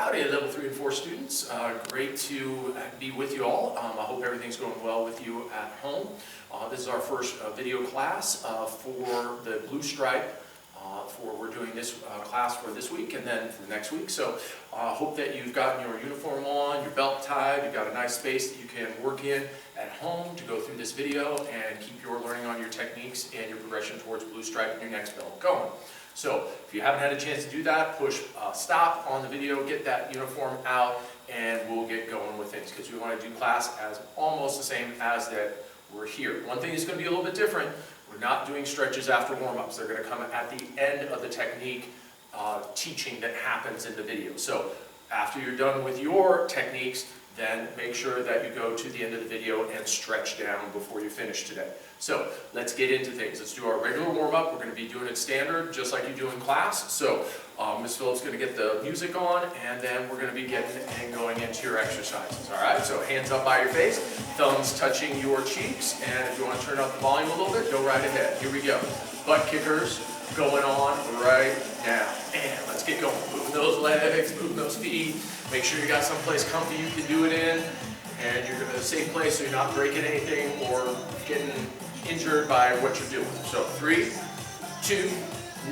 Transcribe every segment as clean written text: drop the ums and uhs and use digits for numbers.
Howdy, level 3 and 4 students. Great to be with you all. I hope everything's going well with you at home. This is our first video class for the Blue Stripe. We're doing this class for this week and then for next week. So hope that you've gotten your uniform on, your belt tied, you've got a nice space that you can work in at home to go through this video and keep your learning on your techniques and your progression towards Blue Stripe and your next belt going. So if you haven't had a chance to do that, push stop on the video, get that uniform out, and we'll get going with things because we want to do class as almost the same as that we're here. One thing is going to be a little bit different. We're not doing stretches after warm-ups. They're going to come at the end of the technique teaching that happens in the video. So after you're done with your techniques, then make sure that you go to the end of the video and stretch down before you finish today. So let's get into things. Let's do our regular warm-up. We're going to be doing it standard, just like you do in class. So Ms. Phillips is going to get the music on, and then we're going to be getting and going into your exercises. All right, so hands up by your face, thumbs touching your cheeks, and if you want to turn up the volume a little bit, go right ahead. Here we go. Butt kickers going on right now. And let's get going. Moving those legs, moving those feet. Make sure you got someplace comfy you can do it in, and you're in a safe place so you're not breaking anything or getting injured by what you're doing. So 3, 2,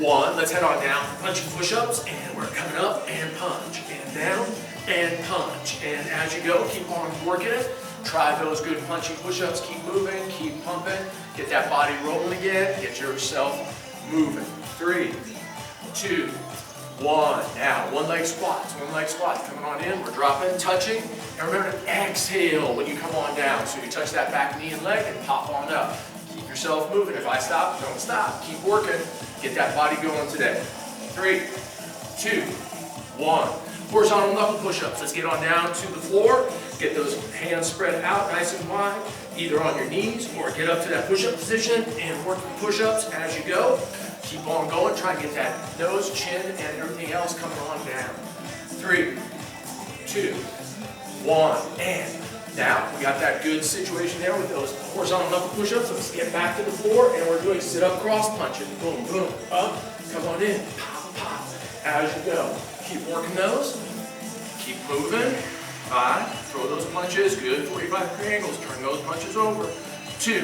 1. Let's head on down. Punching push-ups, and we're coming up and punch, and down and punch. And as you go, keep on working it. Try those good punching push-ups. Keep moving, keep pumping. Get that body rolling again. Get yourself moving. 3, 2, 1. Now, one leg squats. Coming on in. We're dropping, touching. And remember to exhale when you come on down. So you touch that back knee and leg and pop on up. Keep yourself moving. If I stop, don't stop. Keep working. Get that body going today. 3, 2, 1. Horizontal knuckle push-ups. Let's get on down to the floor. Get those hands spread out nice and wide, either on your knees or get up to that push-up position and work the push-ups as you go. Keep on going. Try and get that nose, chin, and everything else coming on down. 3, 2, 1. And now we got that good situation there with those horizontal knuckle push-ups. Let's get back to the floor, and we're doing sit-up cross punches. Boom, boom, up. Come on in. Pop, pop. As you go. Keep working those. Keep moving. 5. Throw those punches. Good 45-degree angles. Turn those punches over. 2,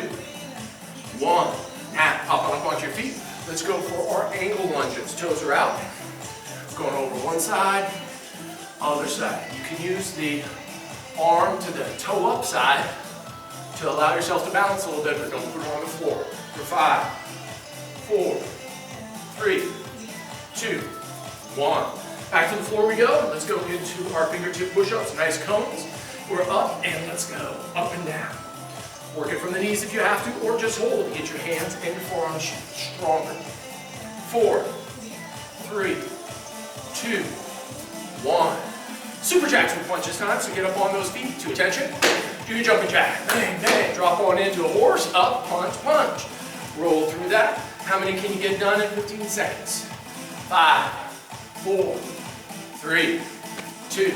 1. Now, pop on up onto your feet. Let's go for our angle lunges. Toes are out. Going over one side, other side. You can use the arm to the toe up side to allow yourself to balance a little bit, but don't put it on the floor. For 5, 4, 3, 2, 1. Back to the floor we go. Let's go into our fingertip push-ups. Nice cones. We're up and let's go. Up and down. Work it from the knees if you have to, or just hold. Get your hands and your forearms stronger. 4, 3, 2, 1. Super jacks with punches time, so get up on those feet. To attention. Do your jumping jack. Bang, bang. Drop on into a horse. Up, punch, punch. Roll through that. How many can you get done in 15 seconds? 5, 4, 3, 2,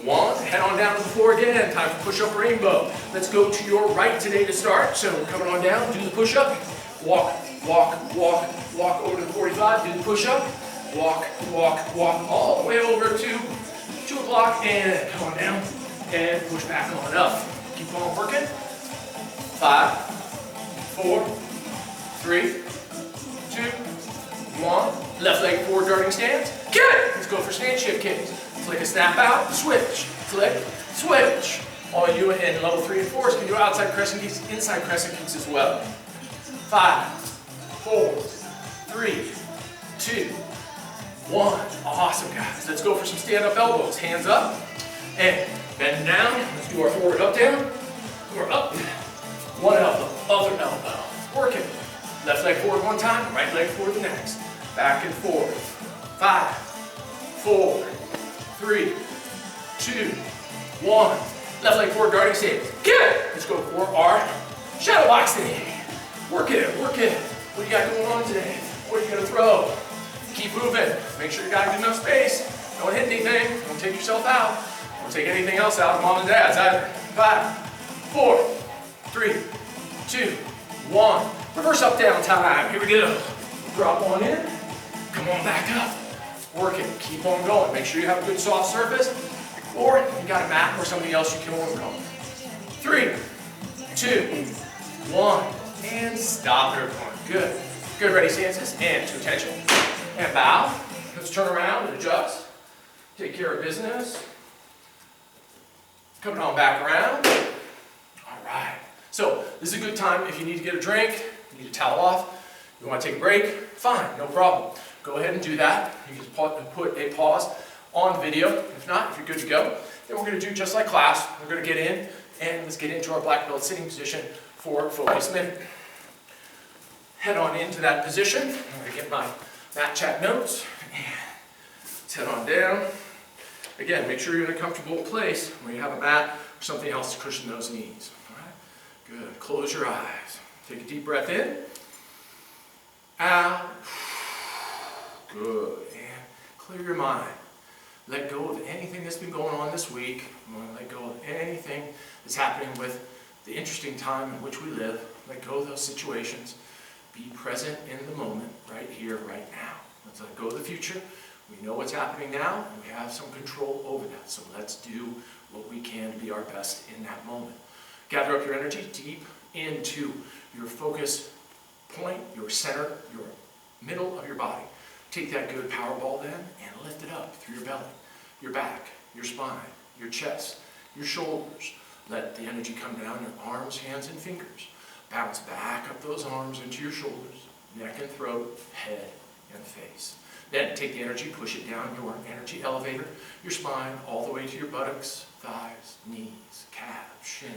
1. Head on down to the floor again. Time for push-up rainbow. Let's go to your right today to start. So we're coming on down. Do the push-up. Walk, walk, walk, walk over to the 45. Do the push-up. Walk, walk, walk all the way over to 2 o'clock and come on down and push back on up. Keep on working. 5, 4, 3, 2, 1. Left leg forward darting stance. Get it! Let's go for stand shift kicks. Flick a snap out, switch, flick, switch. All you in level 3 and 4s can do outside crescent kicks, inside crescent kicks as well. 5, 4, 3, 2, 1. Awesome, guys. Let's go for some stand-up elbows. Hands up and bend down. Let's do our forward up down. We're up. One elbow, other elbow. Working. Left leg forward one time, right leg forward the next. Back and forth. 5, 4, 3, 2, 1. Left leg forward, darting stance. Get it! Let's go for our shadow boxing. Work it, work it. What do you got going on today? What are you going to throw? Keep moving. Make sure you got good enough space. Don't hit anything. Don't take yourself out. Don't take anything else out of mom and dad's either. 5, 4, 3, 2, 1. Reverse up down time. Here we go. Drop on in. Come on back up. Work it, keep on going. Make sure you have a good soft surface, or you got a mat or something else you can work on. 3, 2, 1, and stop everyone. Good. Good, ready stances, and to attention. And bow. Let's turn around and adjust. Take care of business. Coming on back around. All right. So this is a good time if you need to get a drink, you need to towel off, you want to take a break, fine, no problem. Go ahead and do that. You can put a pause on video. If not, if you're good to go, then we're going to do just like class. We're going to get in, and let's get into our black belt sitting position for Focus Minute. Head on into that position. I'm going to get my mat chat notes. And let's head on down. Again, make sure you're in a comfortable place where you have a mat or something else to cushion those knees. All right? Good. Close your eyes. Take a deep breath in. Out. Good. And clear your mind. Let go of anything that's been going on this week. Let go of anything that's happening with the interesting time in which we live. Let go of those situations. Be present in the moment, right here, right now. Let's let go of the future. We know what's happening now, and we have some control over that. So let's do what we can to be our best in that moment. Gather up your energy deep into your focus point, your center, your middle of your body. Take that good power ball then and lift it up through your belly, your back, your spine, your chest, your shoulders. Let the energy come down your arms, hands, and fingers. Bounce back up those arms into your shoulders, neck and throat, head and face. Then take the energy, push it down your energy elevator, your spine, all the way to your buttocks, thighs, knees, calves, shins,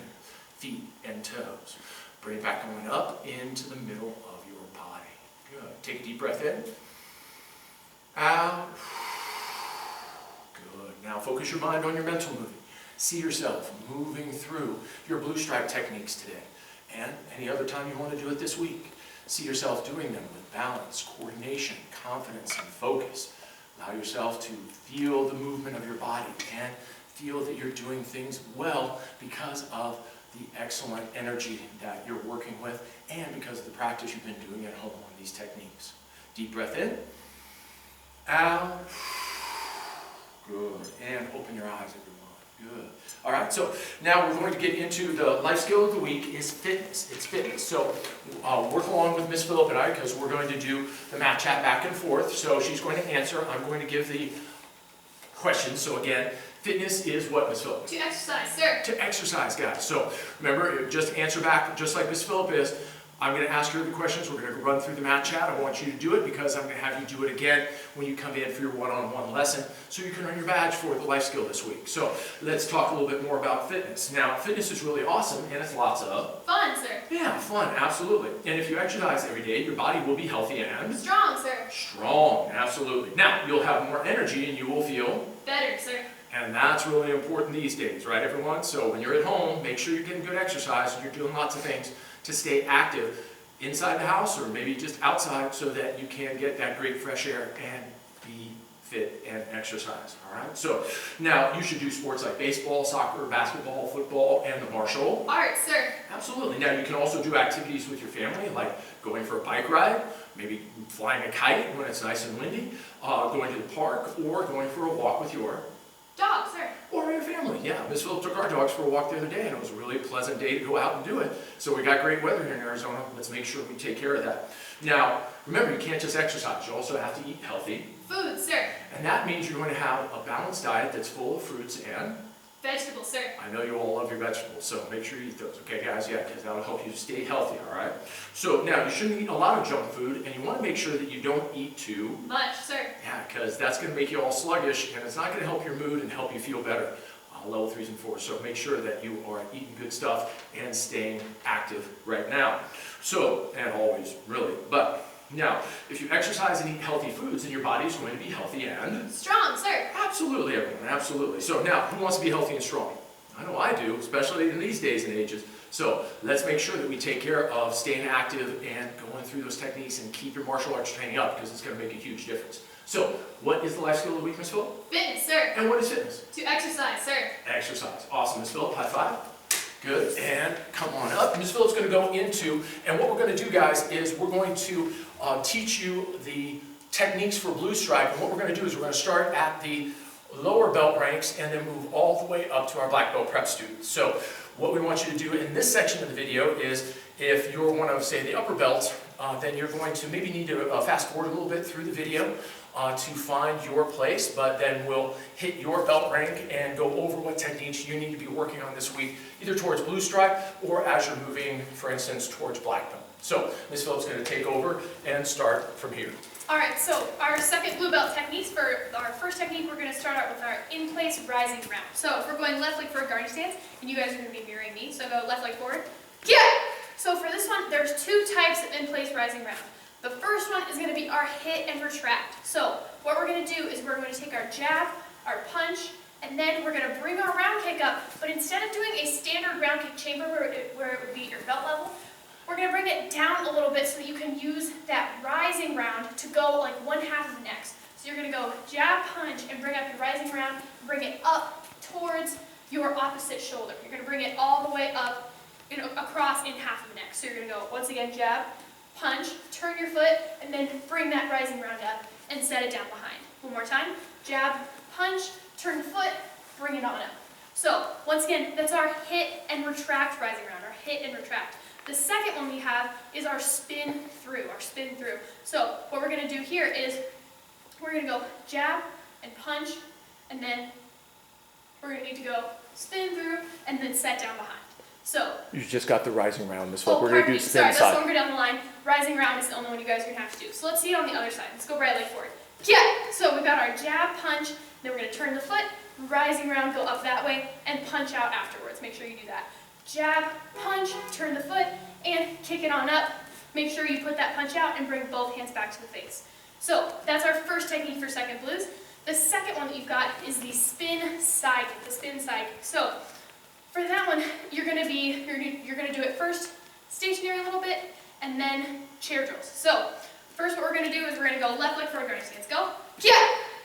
feet, and toes. Bring it back going up into the middle of your body. Good. Take a deep breath in. Out. Good. Now focus your mind on your mental moving. See yourself moving through your blue stripe techniques today. And any other time you want to do it this week. See yourself doing them with balance, coordination, confidence, and focus. Allow yourself to feel the movement of your body and feel that you're doing things well because of the excellent energy that you're working with and because of the practice you've been doing at home on these techniques. Deep breath in. Out. Good. And open your eyes, everyone. Good. All right, so now we're going to get into the life skill of the week is fitness. It's fitness. So work along with Miss Phillip and I because we're going to do the mat chat back and forth. So she's going to answer. I'm going to give the questions. So again, fitness is what, Miss Phillip? To exercise, sir. To exercise, guys. So remember, just answer back just like Miss Phillip is. I'm going to ask her the questions. We're going to run through the mat chat. I want you to do it because I'm going to have you do it again when you come in for your one-on-one lesson so you can earn your badge for the life skill this week. So let's talk a little bit more about fitness. Now, fitness is really awesome and it's lots of fun, sir. Yeah, fun, absolutely. And if you exercise every day, your body will be healthy and strong, sir. Strong, absolutely. Now, you'll have more energy and you will feel better, sir. And that's really important these days, right, everyone? So when you're at home, make sure you're getting good exercise and you're doing lots of things to stay active inside the house or maybe just outside so that you can get that great fresh air and be fit and exercise, all right? So now you should do sports like baseball, soccer, basketball, football, and the martial arts, sir. Absolutely. Now you can also do activities with your family like going for a bike ride, maybe flying a kite when it's nice and windy, going to the park, or going for a walk with your dog, sir. Or your family. Yeah, Miss Phillip took our dogs for a walk the other day and it was a really pleasant day to go out and do it. So we got great weather here in Arizona. Let's make sure we take care of that. Now, remember, you can't just exercise. You also have to eat healthy food, sir. And that means you're going to have a balanced diet that's full of fruits and vegetables, sir. I know you all love your vegetables, so make sure you eat those, okay, guys? Yeah, because that'll help you stay healthy, all right? So now, you shouldn't eat a lot of junk food, and you want to make sure that you don't eat too much, sir. Yeah, because that's going to make you all sluggish, and it's not going to help your mood and help you feel better. Level 3s and 4s. So make sure that you are eating good stuff and staying active right now. So, and always, really. But now, if you exercise and eat healthy foods, then your body is going to be healthy and strong, sir. Absolutely, everyone. Absolutely. So now, who wants to be healthy and strong? I know I do, especially in these days and ages. So let's make sure that we take care of staying active and going through those techniques and keep your martial arts training up because it's going to make a huge difference. So, what is the life skill of the week, Miss Phillip? Fitness, sir. And what is fitness? To exercise, sir. Exercise. Awesome, Miss Phillip. High five. Good. And come on up. Miss Phillip's going to go into, and what we're going to do, guys, is we're going to teach you the techniques for blue stripe, and what we're going to do is we're going to start at the lower belt ranks and then move all the way up to our black belt prep students. So what we want you to do in this section of the video is, if you're one of, say, the upper belts, then you're going to maybe need to fast forward a little bit through the video to find your place, but then we'll hit your belt rank and go over what techniques you need to be working on this week, either towards blue stripe or as you're moving, for instance, towards black belt. So Ms. Phillips is going to take over and start from here. All right, so our second blue belt techniques. For our first technique, we're going to start out with our in-place rising round. So if we're going left leg for a guarding stance, and you guys are going to be mirroring me, so go left leg forward. Yeah! So for this one, there's two types of in-place rising round. The first one is going to be our hit and retract. So what we're going to do is we're going to take our jab, our punch, and then we're going to bring our round kick up, but instead of doing a standard round kick chamber where it would be at your belt level, we're going to bring it down a little bit so that you can use that rising round to go like one half of the next. So you're going to go jab, punch, and bring up your rising round, bring it up towards your opposite shoulder. You're going to bring it all the way up, across in half of the neck. So you're going to go, once again, jab, punch, turn your foot, and then bring that rising round up and set it down behind. One more time, jab, punch, turn the foot, bring it on up. So once again, that's our hit and retract rising round, our hit and retract. The second one we have is our spin through, So what we're going to do here is we're going to go jab and punch, and then we're going to need to go spin through and then set down behind. So You just got the rising round. This is oh, what we're going to do. sorry, that's side. longer down the line. Rising round is the only one you guys are going to have to do. So let's see it on the other side. Let's go right leg forward. Yeah! So we've got our jab, punch, then we're going to turn the foot, rising round, go up that way, and punch out afterwards. Make sure you do that. Jab, punch, turn the foot, and kick it on up. Make sure you put that punch out and bring both hands back to the face. So that's our first technique for second blues. The second one that you've got is the spin side kick, So for that one, you're gonna do it first stationary a little bit, and then chair drills. So first what we're gonna do is we're gonna go left leg for a guarding stance. Go. Yeah!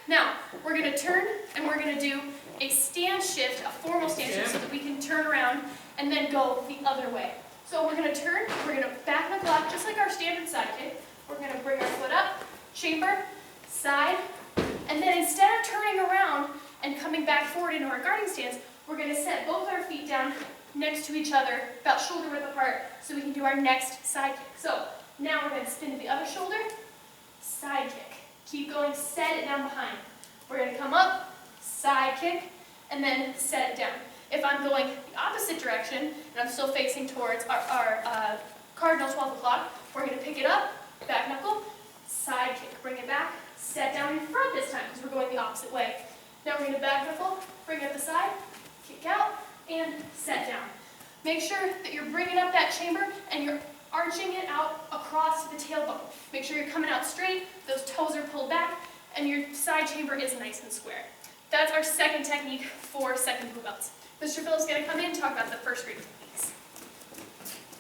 Now, we're gonna turn and we're gonna do a stance shift, a formal stance shift, so that we can turn around and then go the other way. So we're going to turn, we're going to back knuckle up, just like our standard side kick. We're going to bring our foot up, chamber, side, and then instead of turning around and coming back forward into our guarding stance, we're going to set both our feet down next to each other, about shoulder width apart, so we can do our next side kick. So now we're going to spin to the other shoulder, side kick. Keep going, set it down behind. We're going to come up, side kick, and then set it down. If I'm going the opposite direction, and I'm still facing towards our cardinal 12 o'clock, we're going to pick it up, back knuckle, side kick, bring it back, set down in front this time, because we're going the opposite way. Now we're going to back knuckle, bring up the side, kick out, and set down. Make sure that you're bringing up that chamber, and you're arching it out across the tailbone. Make sure you're coming out straight, those toes are pulled back, and your side chamber is nice and square. That's our second technique for second blue belts. Mr. Phillips is going to come in and talk about the first green techniques.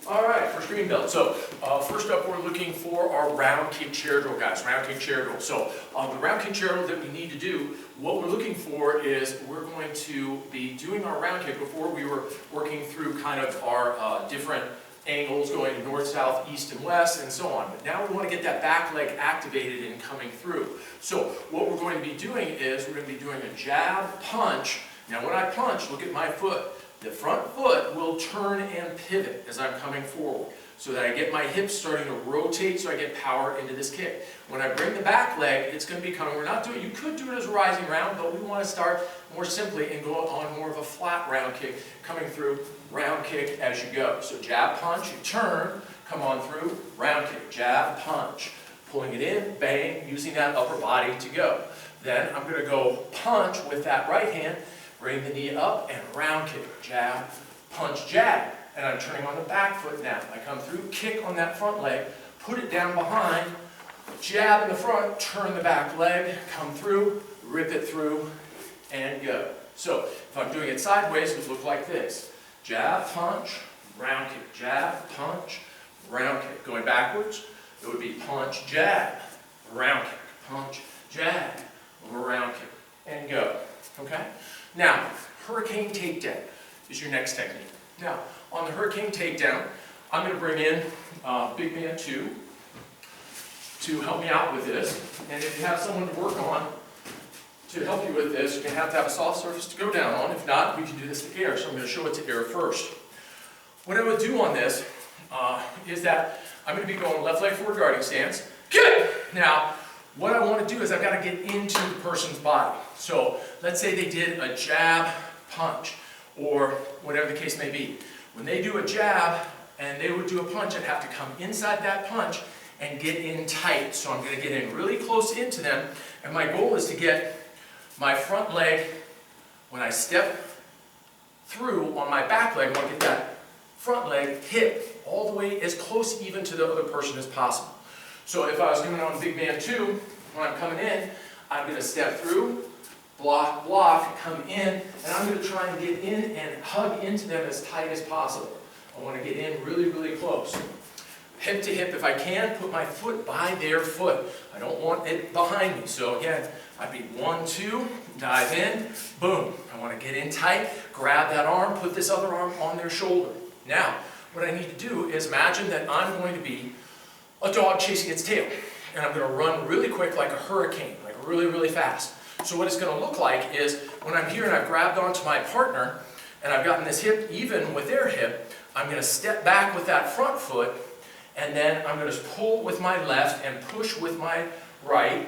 All right, first green belt. So first up, we're looking for our round kick chair drill, guys. Round kick chair drill. So the round kick chair drill that we need to do, what we're looking for is we're going to be doing our round kick. Before we were working through kind of our different angles going north, south, east, and west, and so on. But now we want to get that back leg activated and coming through. So what we're going to be doing is we're going to be doing a jab, punch. Now when I punch, look at my foot. The front foot will turn and pivot as I'm coming forward so that I get my hips starting to rotate so I get power into this kick. When I bring the back leg, it's going to be coming. We're not doing, you could do it as a rising round, but we want to start more simply and go on more of a flat round kick, coming through round kick as you go. So jab, punch, you turn, come on through, round kick, jab, punch. Pulling it in, bang, using that upper body to go. Then I'm going to go punch with that right hand, bring the knee up and round kick, jab, punch, jab. And I'm turning on the back foot now. I come through, kick on that front leg, put it down behind, jab in the front, turn the back leg, come through, rip it through, and go. So if I'm doing it sideways, it would look like this. Jab, punch, round kick, jab, punch, round kick. Going backwards, it would be punch, jab, round kick, punch, jab, round kick, and go. Okay? Now, hurricane takedown is your next technique. Now, on the hurricane takedown, I'm going to bring in big man 2. to help me out with this. And if you have someone to work on to help you with this, you're going to have a soft surface to go down on. If not, we can do this to air. So I'm going to show it to air first. What I would do on this is that I'm going to be going left leg forward guarding stance. Good! Now, what I want to do is I've got to get into the person's body. So let's say they did a jab punch, or whatever the case may be. When they do a jab and they would do a punch, I'd have to come inside that punch and get in tight. So I'm going to get in really close into them, and my goal is to get my front leg, when I step through on my back leg, I want to get that front leg hip all the way as close even to the other person as possible. So if I was doing it on big man 2, when I'm coming in, I'm going to step through, block, block, come in, and I'm going to try and get in and hug into them as tight as possible. I want to get in really, really close. Hip to hip, if I can, put my foot by their foot. I don't want it behind me. So again, I'd be 1, 2, dive in, boom. I want to get in tight, grab that arm, put this other arm on their shoulder. Now, what I need to do is imagine that I'm going to be a dog chasing its tail. And I'm going to run really quick like a hurricane, like really, really fast. So what it's going to look like is when I'm here and I've grabbed onto my partner and I've gotten this hip even with their hip, I'm going to step back with that front foot, and then I'm going to pull with my left and push with my right,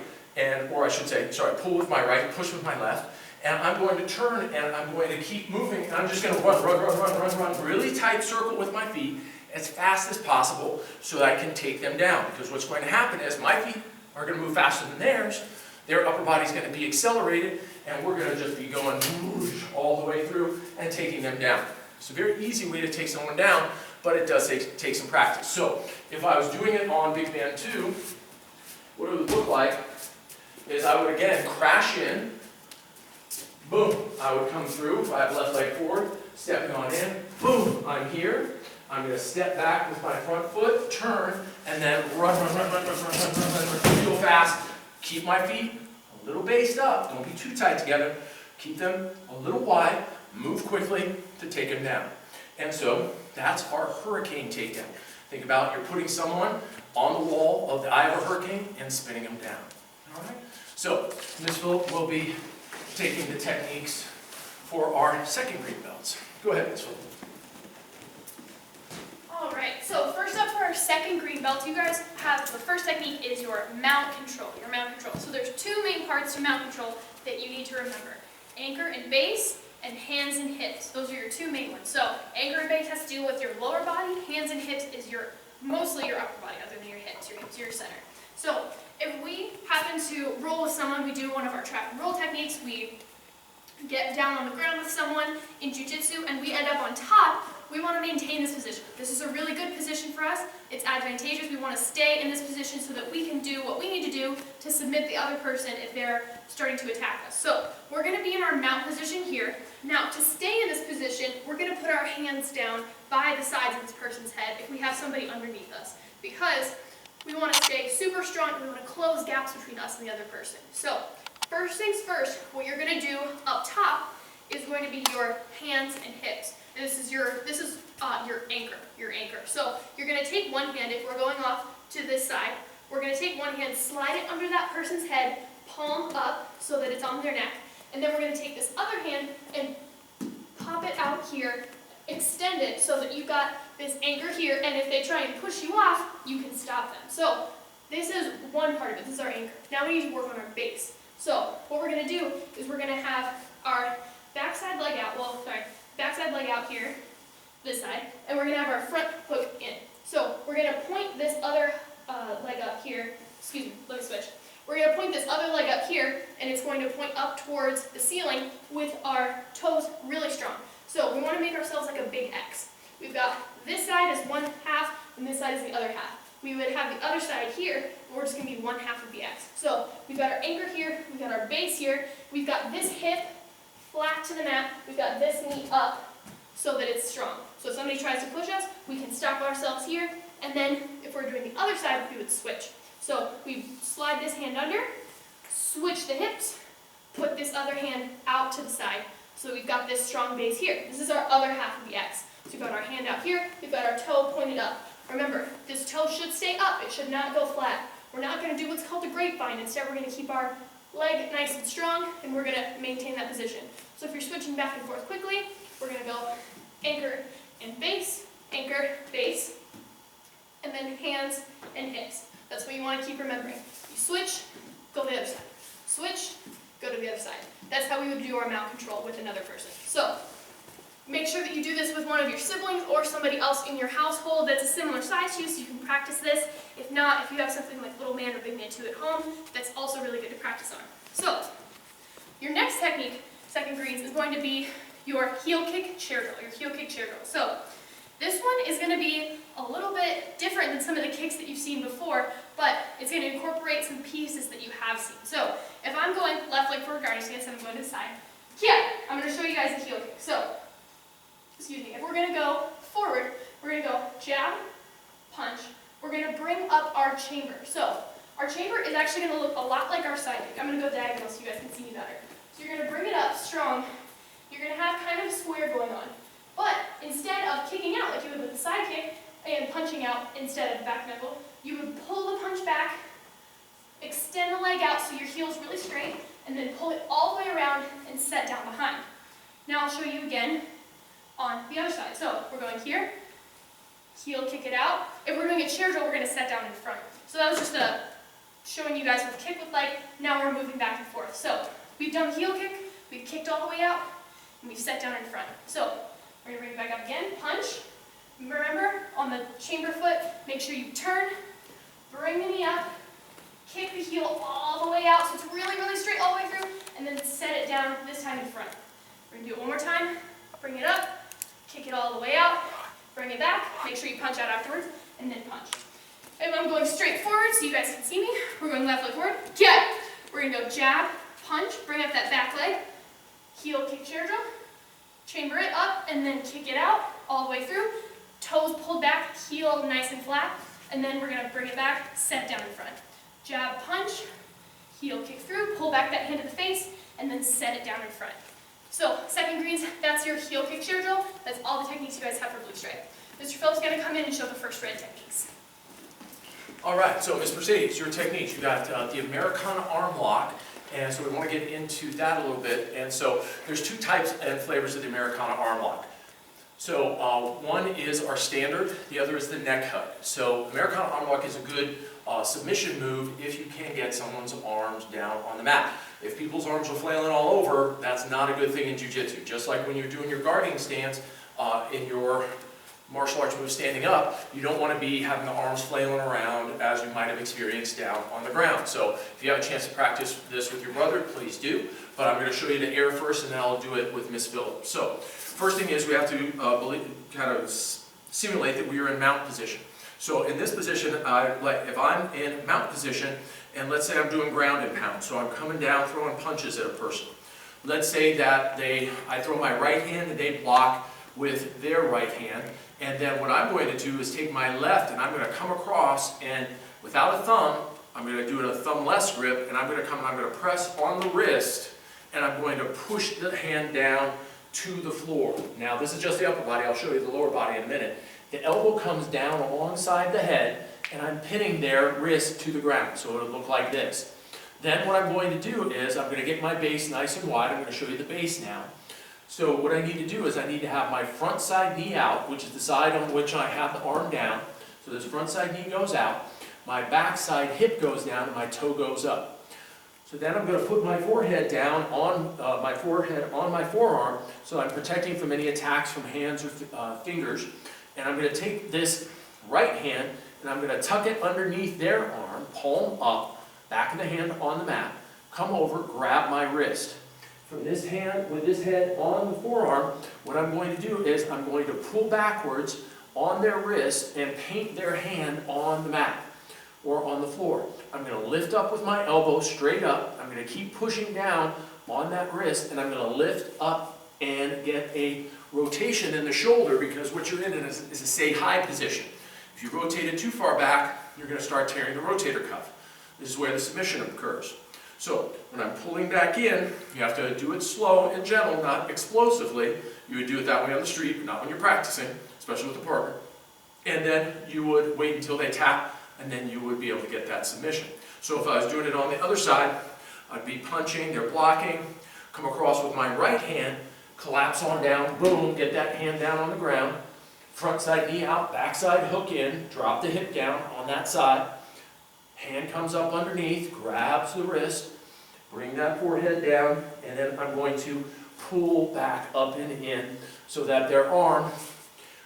or I should say, sorry, pull with my right, push with my left, and I'm going to turn and I'm going to keep moving, and I'm just going to run, really tight circle with my feet as fast as possible so that I can take them down. Because what's going to happen is my feet are going to move faster than theirs, their upper body is going to be accelerated, and we're going to just be going all the way through and taking them down. It's a very easy way to take someone down, but it does take some practice. So if I was doing it on big man 2, what it would look like is I would again crash in, boom, I would come through, if I have left leg forward, stepping on in, boom, I'm here. I'm going to step back with my front foot, turn, and then run real fast. Keep my feet a little based up. Don't be too tight together. Keep them a little wide. Move quickly to take them down. And so that's our hurricane takedown. Think about you're putting someone on the wall of the eye of a hurricane and spinning them down. All right? So Ms. Phillip will be taking the techniques for our second green belts. Go ahead, Ms. Phillip. All right, so first up for our second green belt, you guys have, the first technique is your mount control, So there's 2 main parts to mount control that you need to remember. Anchor and base, and hands and hips. Those are your 2 main ones. So anchor and base has to do with your lower body, hands and hips is mostly your upper body, other than your hips your center. So if we happen to roll with someone, we do one of our trap and roll techniques, we get down on the ground with someone in jiu-jitsu and we end up on top, we want to maintain this position. This is a really good position for us. It's advantageous. We want to stay in this position so that we can do what we need to do to submit the other person if they're starting to attack us. So we're going to be in our mount position here. Now, to stay in this position, we're going to put our hands down by the sides of this person's head if we have somebody underneath us, because we want to stay super strong and we want to close gaps between us and the other person. So first things first, what you're going to do up top is going to be your hands and hips. And this is your anchor. So you're going to take one hand, if we're going off to this side, we're going to take one hand, slide it under that person's head, palm up so that it's on their neck, and then we're going to take this other hand and pop it out here, extend it so that you've got this anchor here, and if they try and push you off, you can stop them. So this is one part of it. This is our anchor. Now we need to work on our base. So what we're going to do is we're going to have our backside leg out here, this side, and we're going to have our front hook in. So we're going to point this other leg up here, let me switch. We're going to point this other leg up here, and it's going to point up towards the ceiling with our toes really strong. So we want to make ourselves like a big X. We've got this side is one half, and this side is the other half. We would have the other side here, and we're just going to be one half of the X. So we've got our anchor here, we've got our base here, we've got this hip flat to the mat, we've got this knee up so that it's strong. So if somebody tries to push us, we can stop ourselves here, and then if we're doing the other side, we would switch. So we slide this hand under, switch the hips, put this other hand out to the side, so we've got this strong base here. This is our other half of the X. So we've got our hand out here, we've got our toe pointed up. Remember, this toe should stay up, it should not go flat. We're not going to do what's called the grapevine. Instead, we're going to keep our leg nice and strong, and we're going to maintain that position. So if you're switching back and forth quickly, we're going to go anchor and base, and then hands and hips. That's what you want to keep remembering. You switch, go to the other side. Switch, go to the other side. That's how we would do our mount control with another person. So make sure that you do this with one of your siblings or somebody else in your household that's a similar size to you, so you can practice this. If not, if you have something like Little Man or Big Man 2 at home, that's also really good to practice on. So your next technique, second greens, is going to be your heel kick chair drill, So this one is going to be a little bit different than some of the kicks that you've seen before, but it's going to incorporate some pieces that you have seen. So if I'm going left leg forward guarding stance and I'm going to the side, I'm going to show you guys the heel kick. So, if we're going to go forward, we're going to go jab, punch. We're going to bring up our chamber. So our chamber is actually going to look a lot like our side kick. I'm going to go diagonal so you guys can see me better. So you're going to bring it up strong. You're going to have kind of a square going on. But instead of kicking out like you would with the side kick and punching out instead of the back knuckle, you would pull the punch back, extend the leg out so your heel is really straight, and then pull it all the way around and set down behind. Now I'll show you again on the other side. So we're going here, heel kick it out. If we're doing a chair drill, we're going to set down in front. So that was just showing you guys with kick with leg. Now we're moving back and forth. So we've done heel kick, we've kicked all the way out, and we've set down in front. So we're going to bring it back up again, punch. Remember, on the chamber foot, make sure you turn, bring the knee up, kick the heel all the way out so it's really, really straight all the way through, and then set it down, this time in front. We're going to do it one more time. Bring it up, kick it all the way out, bring it back, make sure you punch out afterwards, and then punch. And I'm going straight forward so you guys can see me. We're going left leg forward. We're going to go jab, punch, bring up that back leg, heel kick chair drill, chamber it up, and then kick it out all the way through. Toes pulled back, heel nice and flat, and then we're going to bring it back, set down in front. Jab, punch, heel kick through, pull back that hand to the face, and then set it down in front. So, second greens, that's your heel kick chair drill. That's all the techniques you guys have for blue stripe. Mr. Phillips is going to come in and show the first red techniques. All right, so Ms. Mercedes, your techniques. You got the Americana arm lock, and so we want to get into that a little bit. And so there's two types and flavors of the Americana arm lock. So one is our standard, the other is the neck hug. So Americana arm lock is a good submission move if you can get someone's arms down on the mat. If people's arms are flailing all over, that's not a good thing in jiu-jitsu. Just like when you're doing your guarding stance in your martial arts move standing up, you don't want to be having the arms flailing around as you might have experienced down on the ground. So if you have a chance to practice this with your brother, please do. But I'm going to show you the air first, and then I'll do it with Miss Phillips. So first thing is we have to kind of simulate that we are in mount position. So in this position, if I'm in mount position, and let's say I'm doing ground and pound, so I'm coming down throwing punches at a person. Let's say that I throw my right hand and they block with their right hand, and then what I'm going to do is take my left and I'm going to come across, and without a thumb, I'm going to do a thumb-less grip, and I'm going to come and I'm going to press on the wrist, and I'm going to push the hand down to the floor. Now this is just the upper body, I'll show you the lower body in a minute. The elbow comes down alongside the head, and I'm pinning their wrist to the ground, so it'll look like this. Then what I'm going to do is I'm going to get my base nice and wide. I'm going to show you the base now. So what I need to do is I need to have my front side knee out, which is the side on which I have the arm down. So this front side knee goes out, my back side hip goes down, and my toe goes up. So then I'm going to put my forehead down on my forearm, so I'm protecting from any attacks from hands or fingers. And I'm going to take this right hand and I'm going to tuck it underneath their arm, palm up, back of the hand on the mat, come over, grab my wrist. From this hand, with this head on the forearm, what I'm going to do is I'm going to pull backwards on their wrist and paint their hand on the mat or on the floor. I'm going to lift up with my elbow straight up. I'm going to keep pushing down on that wrist, and I'm going to lift up and get a rotation in the shoulder, because what you're in is a say high position. If you rotate it too far back, you're going to start tearing the rotator cuff. This is where the submission occurs. So when I'm pulling back in, you have to do it slow and gentle, not explosively. You would do it that way on the street, but not when you're practicing, especially with a partner. And then you would wait until they tap and then you would be able to get that submission. So if I was doing it on the other side, I'd be punching, they're blocking, come across with my right hand, collapse on down, boom, get that hand down on the ground, front side knee out, back side hook in, drop the hip down on that side, hand comes up underneath, grabs the wrist, bring that forehead down, and then I'm going to pull back up and in so that their arm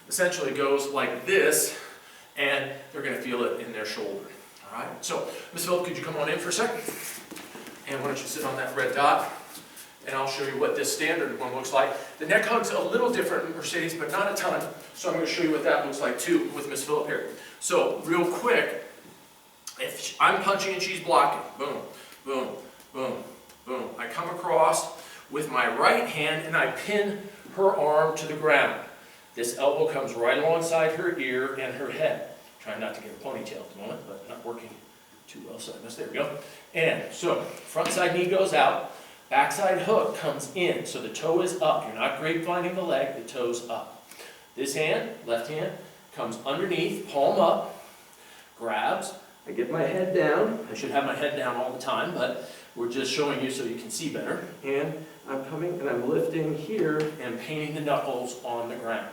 essentially goes like this, and they're going to feel it in their shoulder. All right, so Ms. Phillip, could you come on in for a second? And why don't you sit on that red dot, and I'll show you what this standard one looks like. The neck hug's a little different, Mercedes, but not a ton, so I'm going to show you what that looks like too with Ms. Phillip here. So real quick, if I'm punching and she's blocking, boom, boom, boom, boom. I come across with my right hand and I pin her arm to the ground. This elbow comes right alongside her ear and her head. Trying not to get a ponytail at the moment, but not working too well, so I missed. There we go. And so, front side knee goes out, back side hook comes in, so the toe is up. You're not grapevining the leg, the toe's up. This hand, left hand, comes underneath, palm up, grabs. I get my head down. I should have my head down all the time, but we're just showing you so you can see better. And I'm coming and I'm lifting here and painting the knuckles on the ground.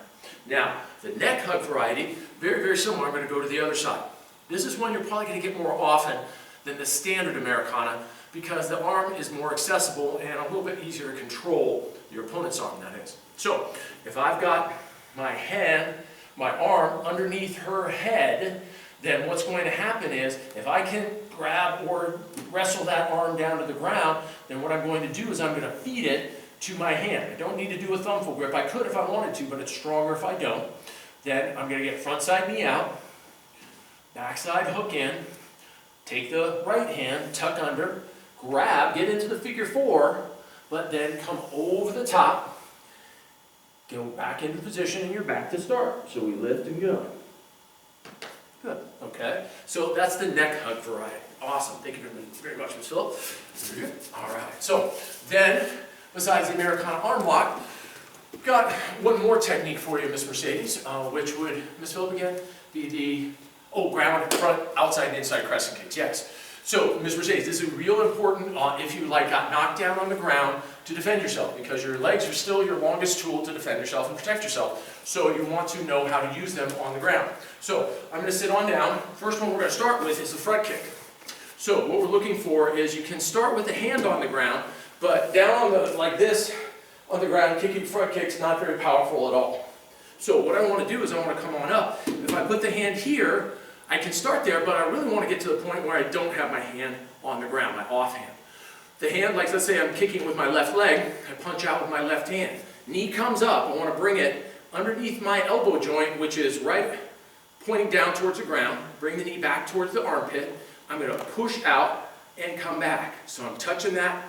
Now, the neck hug variety, very, very similar. I'm going to go to the other side. This is one you're probably going to get more often than the standard Americana because the arm is more accessible and a little bit easier to control your opponent's arm, that is. So, if I've got my hand, my arm underneath her head, then what's going to happen is, if I can grab or wrestle that arm down to the ground, then what I'm going to do is I'm going to feed it to my hand. I don't need to do a thumb full grip. I could if I wanted to, but it's stronger if I don't. Then I'm going to get front side knee out, back side hook in, take the right hand, tuck under, grab, get into the figure four, but then come over the top, go back into position, and you're back to start. So we lift and go. Good, okay. So that's the neck hug variety. Awesome, thank you very much, Ms. Phillip. All right, so then, besides the Americana arm lock, we've got one more technique for you, Miss Mercedes, which would, Ms. Phillip again, be the, ground, front, outside, and inside crescent kicks, yes. So, Ms. Mercedes, this is real important if you got knocked down on the ground to defend yourself, because your legs are still your longest tool to defend yourself and protect yourself. So you want to know how to use them on the ground. So I'm going to sit on down. First one we're going to start with is the front kick. So what we're looking for is you can start with the hand on the ground, but down on the, like this, on the ground, kicking front kick's not very powerful at all. So what I want to do is I want to come on up. If I put the hand here, I can start there, but I really want to get to the point where I don't have my hand on the ground, my offhand. The hand, like let's say I'm kicking with my left leg, I punch out with my left hand. Knee comes up, I want to bring it underneath my elbow joint, which is right pointing down towards the ground. Bring the knee back towards the armpit. I'm going to push out and come back. So I'm touching that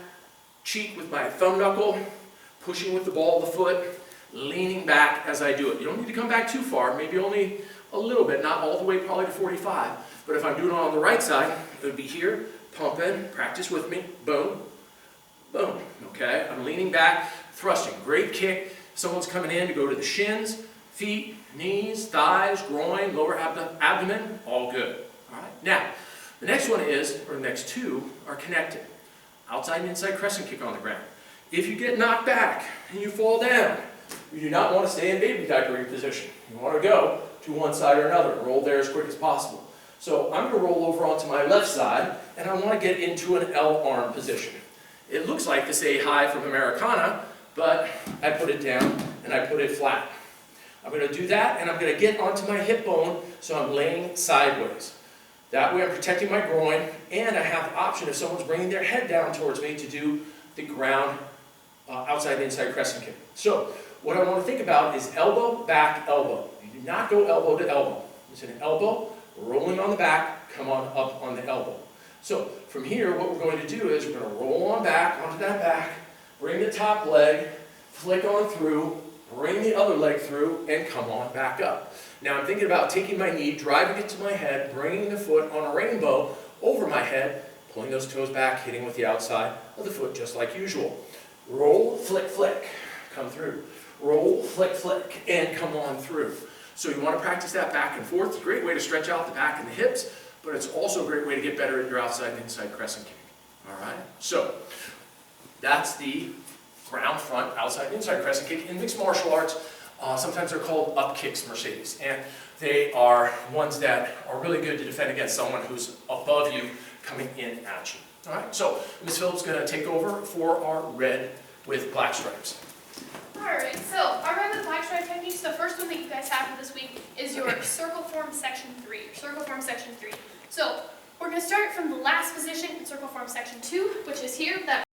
cheek with my thumb knuckle, pushing with the ball of the foot, leaning back as I do it. You don't need to come back too far, maybe only a little bit, not all the way probably to 45. But if I'm doing it on the right side, it would be here, pump in, practice with me, boom, boom, okay? I'm leaning back, thrusting, great kick. Someone's coming in to go to the shins, feet, knees, thighs, groin, lower abdomen, all good. All right, now, the next one is, or the next two, are connected. Outside and inside crescent kick on the ground. If you get knocked back and you fall down, you do not want to stay in baby diapering position. You want to go to one side or another, roll there as quick as possible. So I'm going to roll over onto my left side, and I want to get into an L arm position. It looks like the say hi from Americana, but I put it down and I put it flat. I'm going to do that, and I'm going to get onto my hip bone, so I'm laying sideways. That way I'm protecting my groin, and I have the option if someone's bringing their head down towards me to do the ground outside and inside crescent kick. So what I want to think about is elbow, back, elbow. You do not go elbow to elbow. It's an elbow, rolling on the back, come on up on the elbow. So from here, what we're going to do is we're going to roll on back, onto that back, bring the top leg, flick on through, bring the other leg through, and come on back up. Now I'm thinking about taking my knee, driving it to my head, bringing the foot on a rainbow over my head, pulling those toes back, hitting with the outside of the foot just like usual. Roll, flick, flick, come through. Roll, flick, flick, and come on through. So you want to practice that back and forth. It's a great way to stretch out the back and the hips, but it's also a great way to get better at your outside and inside crescent kick. All right? So, that's the ground, front, outside, and inside crescent kick. In mixed martial arts, sometimes they're called up kicks, Mercedes, and they are ones that are really good to defend against someone who's above you coming in at you. All right, so Ms. Phillips is going to take over for our red with black stripes. Alright, so our red with black stripe techniques, the first one that you guys have for this week is your circle form section 3. Your circle form section 3. So we're going to start from the last position in circle form section 2, which is here. That